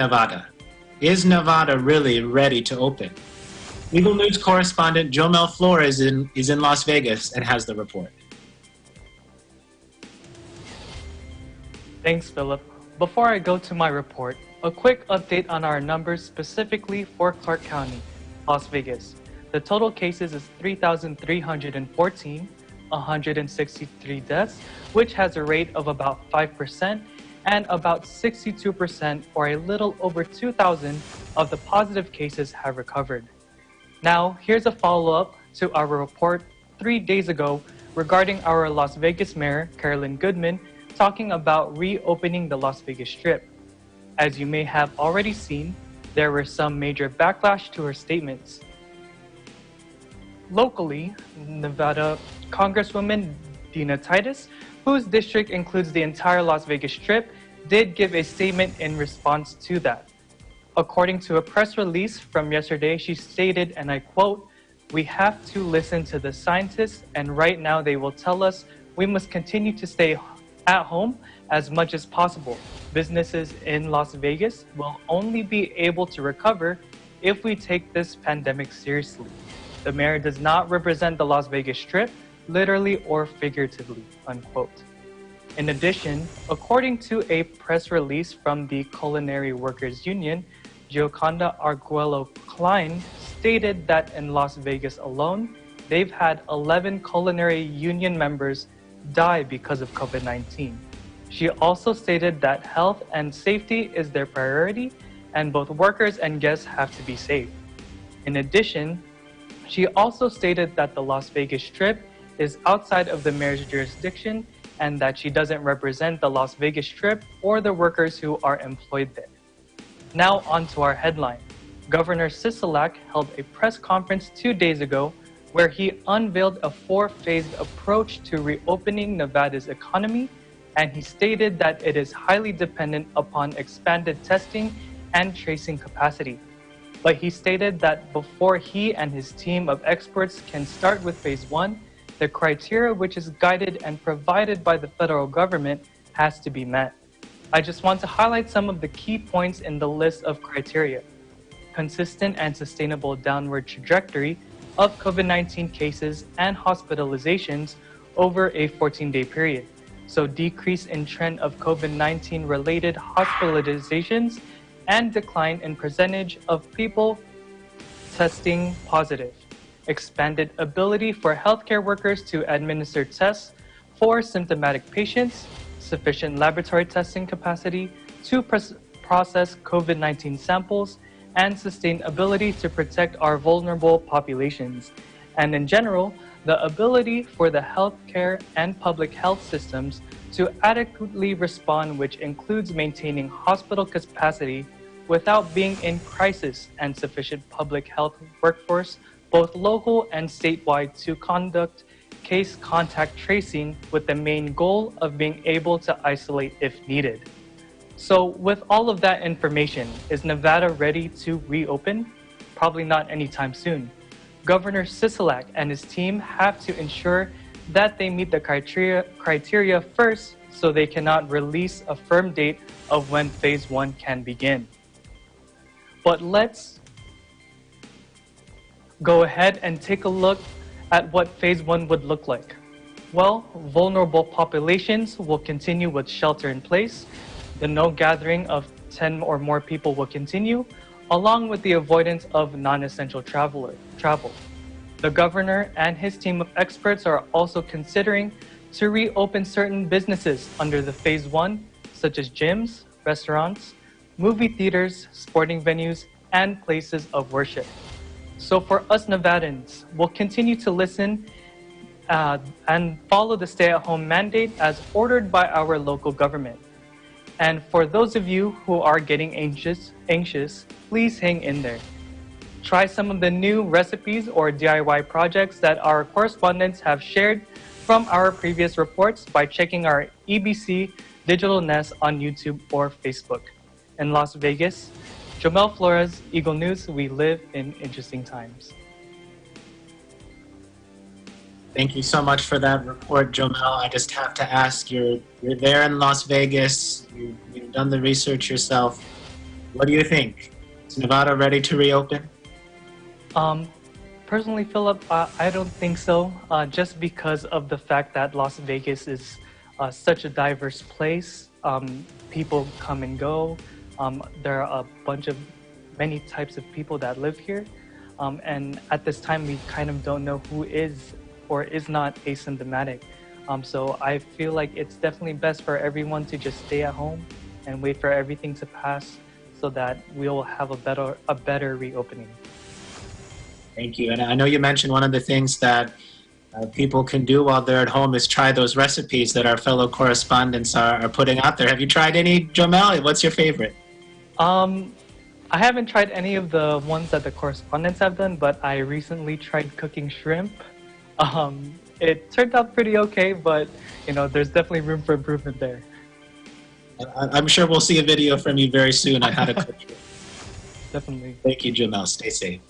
Nevada. Is Nevada really ready to open? Eagle News correspondent Jomel Flores is in Las Vegas and has the report. Thanks, Philip. Before I go to my report, a quick update on our numbers specifically for Clark County, Las Vegas. The total cases is 3,314, 163 deaths, which has a rate of about 5%, and about 62% or a little over 2,000 of the positive cases have recovered. Now, here's a follow-up to our report 3 days ago regarding our Las Vegas Mayor, Carolyn Goodman, talking about reopening the Las Vegas Strip. As you may have already seen, there were some major backlash to her statements. Locally, Nevada Congresswoman Dina Titus, whose district includes the entire Las Vegas Strip, did give a statement in response to that. According to a press release from yesterday, she stated, and I quote, "We have to listen to the scientists, and right now they will tell us we must continue to stay at home as much as possible. Businesses in Las Vegas will only be able to recover if we take this pandemic seriously. The mayor does not represent the Las Vegas Strip, literally or figuratively," unquote. In addition, according to a press release from the Culinary Workers Union, Gioconda Arguello Klein stated that in Las Vegas alone, they've had 11 culinary union members die because of COVID-19. She also stated that health and safety is their priority, and both workers and guests have to be safe. In addition, she also stated that the Las Vegas Strip is outside of the mayor's jurisdiction and that she doesn't represent the Las Vegas Strip or the workers who are employed there. Now on to our headline. Governor Sisolak held a press conference 2 days ago where he unveiled a 4-phased approach to reopening Nevada's economy, and he stated that it is highly dependent upon expanded testing and tracing capacity. But he stated that before he and his team of experts can start with phase 1, the criteria which is guided and provided by the federal government has to be met. I just want to highlight some of the key points in the list of criteria. Consistent and sustainable downward trajectory of COVID-19 cases and hospitalizations over a 14-day period. So decrease in trend of COVID-19 related hospitalizations and decline in percentage of people testing positive. Expanded ability for healthcare workers to administer tests for symptomatic patients, sufficient laboratory testing capacity to process COVID-19 samples, and sustain ability to protect our vulnerable populations. And in general, the ability for the healthcare and public health systems to adequately respond, which includes maintaining hospital capacity without being in crisis, and sufficient public health workforce, both local and statewide, to conduct case contact tracing with the main goal of being able to isolate if needed. So with all of that information, is Nevada ready to reopen? Probably not anytime soon. Governor Sisolak and his team have to ensure that they meet the criteria first, so they cannot release a firm date of when phase 1 can begin. But let's go ahead and take a look at what phase 1 would look like. Well, vulnerable populations will continue with shelter in place. The no gathering of 10 or more people will continue, along with the avoidance of non-essential travel. The governor and his team of experts are also considering to reopen certain businesses under the phase 1, such as gyms, restaurants, movie theaters, sporting venues, and places of worship. So for us Nevadans, we'll continue to listen and follow the stay-at-home mandate as ordered by our local government. And for those of you who are getting anxious, please hang in there. Try some of the new recipes or DIY projects that our correspondents have shared from our previous reports by checking our EBC Digital Nest on YouTube or Facebook. In Las Vegas, Jomel Flores, Eagle News, we live in interesting times. Thank you so much for that report, Jomel. I just have to ask, you're there in Las Vegas, you've done the research yourself. What do you think? Is Nevada ready to reopen? Personally, Philip, I don't think so. Just because of the fact that Las Vegas is such a diverse place. People come and go. There are many types of people that live here. And at this time, we kind of don't know who is or is not asymptomatic. So I feel like it's definitely best for everyone to just stay at home and wait for everything to pass so that we'll have a better reopening. Thank you. And I know you mentioned one of the things that people can do while they're at home is try those recipes that our fellow correspondents are putting out there. Have you tried any, Jomel? What's your favorite? I haven't tried any of the ones that the correspondents have done, but I recently tried cooking shrimp. It turned out pretty okay, but there's definitely room for improvement there. I'm sure we'll see a video from you very soon on how to cook it. Definitely. Thank you, Jomel. Stay safe.